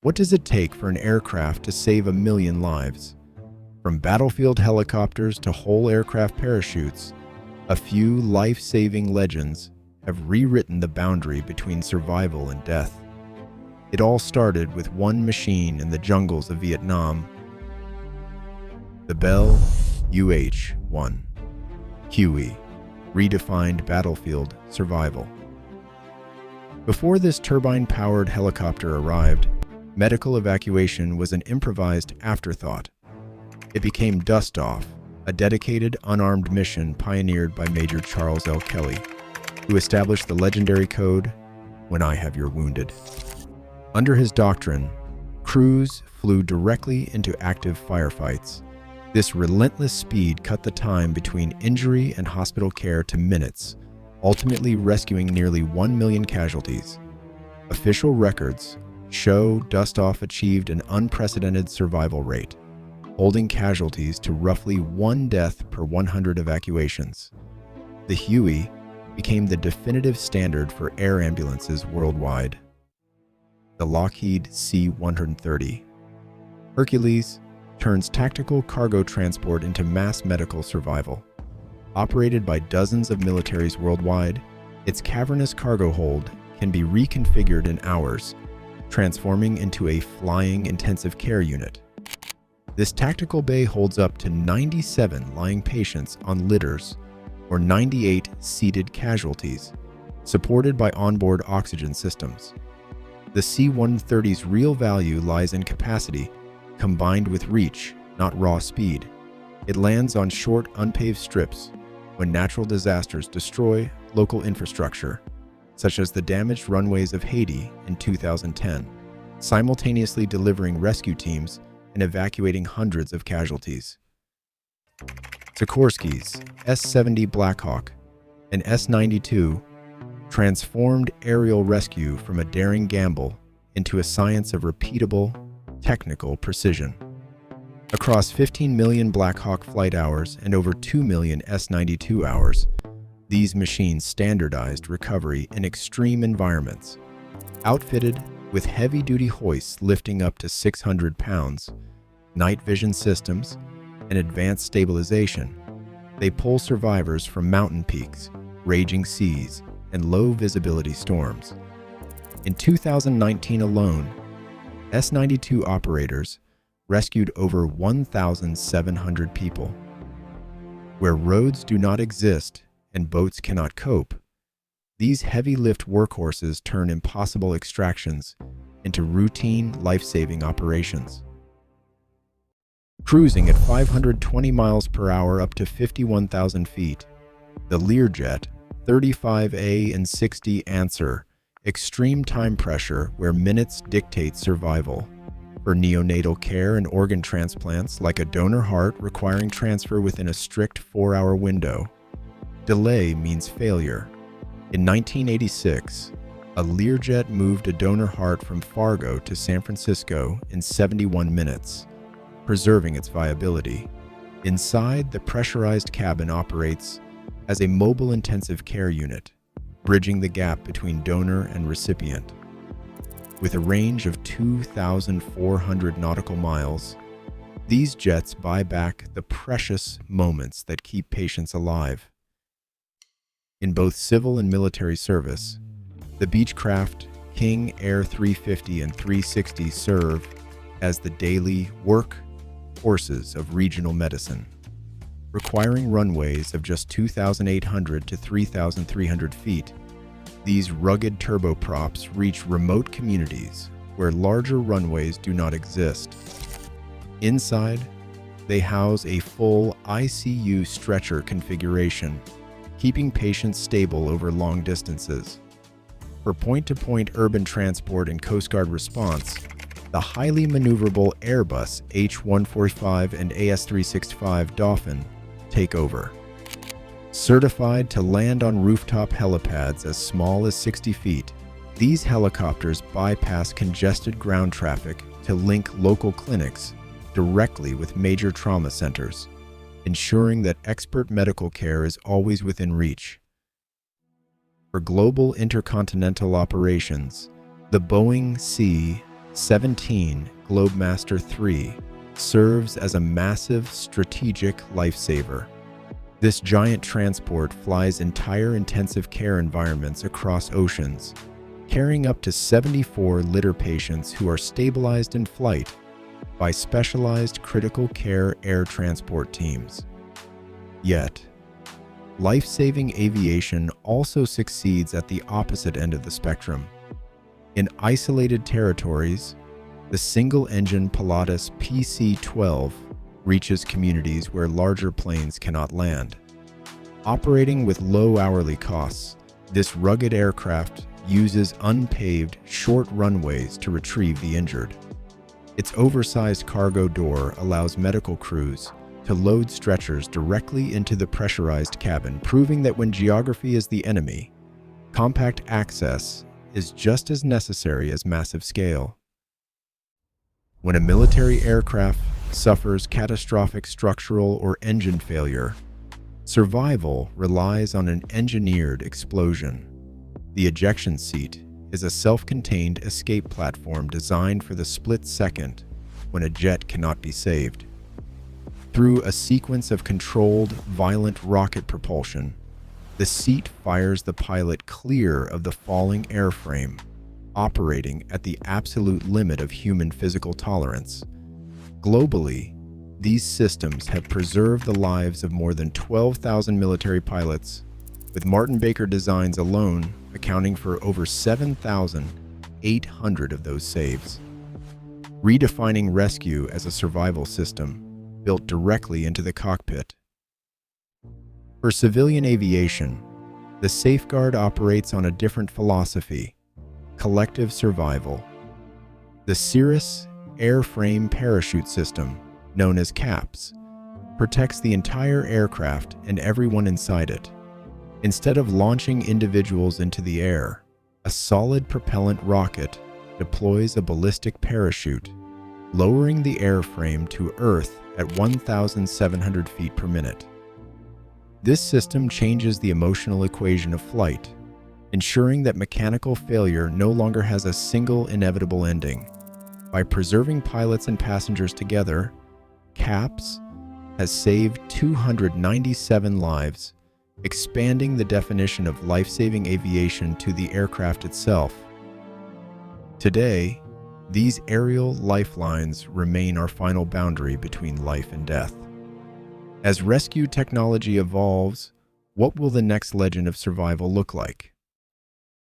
What does it take for an aircraft to save 1 million lives? From battlefield helicopters to whole aircraft parachutes, a few life-saving legends have rewritten the boundary between survival and death. It all started with one machine in the jungles of Vietnam, the Bell UH-1. Huey redefined battlefield survival. Before this turbine-powered helicopter arrived, medical evacuation was an improvised afterthought. It became Dustoff, a dedicated, unarmed mission pioneered by Major Charles L. Kelly, who established the legendary code, "When I have your wounded." Under his doctrine, crews flew directly into active firefights. This relentless speed cut the time between injury and hospital care to minutes, ultimately rescuing nearly 1 million casualties. Official records show Dustoff achieved an unprecedented survival rate, holding casualties to roughly 1 death per 100 evacuations. The Huey became the definitive standard for air ambulances worldwide. The Lockheed C-130 Hercules turns tactical cargo transport into mass medical survival. Operated by dozens of militaries worldwide, its cavernous cargo hold can be reconfigured in hours, transforming into a flying intensive care unit. This tactical bay holds up to 97 lying patients on litters or 98 seated casualties, supported by onboard oxygen systems. The C-130's real value lies in capacity combined with reach, not raw speed. It lands on short, unpaved strips when natural disasters destroy local infrastructure, such as the damaged runways of Haiti in 2010, simultaneously delivering rescue teams and evacuating hundreds of casualties. Sikorsky's S-70 Blackhawk and S-92 transformed aerial rescue from a daring gamble into a science of repeatable, technical precision. Across 15 million Blackhawk flight hours and over 2 million S-92 hours, these machines standardized recovery in extreme environments. Outfitted with heavy-duty hoists lifting up to 600 pounds, night vision systems, and advanced stabilization, they pull survivors from mountain peaks, raging seas, and low-visibility storms. In 2019 alone, S-92 operators rescued over 1,700 people. Where roads do not exist and boats cannot cope, these heavy-lift workhorses turn impossible extractions into routine, life-saving operations. Cruising at 520 miles per hour up to 51,000 feet, the Learjet 35A and 60 answer extreme time pressure where minutes dictate survival. For neonatal care and organ transplants like a donor heart requiring transfer within a strict 4-hour window, delay means failure. In 1986, a Learjet moved a donor heart from Fargo to San Francisco in 71 minutes, preserving its viability. Inside, the pressurized cabin operates as a mobile intensive care unit, bridging the gap between donor and recipient. With a range of 2,400 nautical miles, these jets buy back the precious moments that keep patients alive. In both civil and military service, the Beechcraft King Air 350 and 360 serve as the daily workhorses of regional medicine. Requiring runways of just 2,800 to 3,300 feet, these rugged turboprops reach remote communities where larger runways do not exist. Inside, they house a full ICU stretcher configuration, keeping patients stable over long distances. For point-to-point urban transport and Coast Guard response, the highly maneuverable Airbus H-145 and AS-365 Dauphin take over. Certified to land on rooftop helipads as small as 60 feet, these helicopters bypass congested ground traffic to link local clinics directly with major trauma centers, ensuring that expert medical care is always within reach. For global intercontinental operations, the Boeing C-17 C-17 Globemaster III serves as a massive strategic lifesaver. This giant transport flies entire intensive care environments across oceans, carrying up to 74 litter patients who are stabilized in flight by specialized critical care air transport teams. Yet, life-saving aviation also succeeds at the opposite end of the spectrum. In isolated territories, the single-engine Pilatus PC-12 reaches communities where larger planes cannot land. Operating with low hourly costs, this rugged aircraft uses unpaved, short runways to retrieve the injured. Its oversized cargo door allows medical crews to load stretchers directly into the pressurized cabin, proving that when geography is the enemy, compact access is just as necessary as massive scale. When a military aircraft suffers catastrophic structural or engine failure, survival relies on an engineered explosion. The ejection seat is a self-contained escape platform designed for the split second when a jet cannot be saved. Through a sequence of controlled, violent rocket propulsion, the seat fires the pilot clear of the falling airframe, operating at the absolute limit of human physical tolerance. Globally, these systems have preserved the lives of more than 12,000 military pilots, with Martin Baker Designs alone accounting for over 7,800 of those saves. Redefining rescue as a survival system built directly into the cockpit. For civilian aviation, the Safeguard operates on a different philosophy: collective survival. The Cirrus Airframe Parachute System, known as CAPS, protects the entire aircraft and everyone inside it. Instead of launching individuals into the air, a solid propellant rocket deploys a ballistic parachute, lowering the airframe to Earth at 1,700 feet per minute. This system changes the emotional equation of flight, ensuring that mechanical failure no longer has a single inevitable ending. By preserving pilots and passengers together, CAPS has saved 297 lives, expanding the definition of life-saving aviation to the aircraft itself. Today, these aerial lifelines remain our final boundary between life and death. As rescue technology evolves, what will the next legend of survival look like?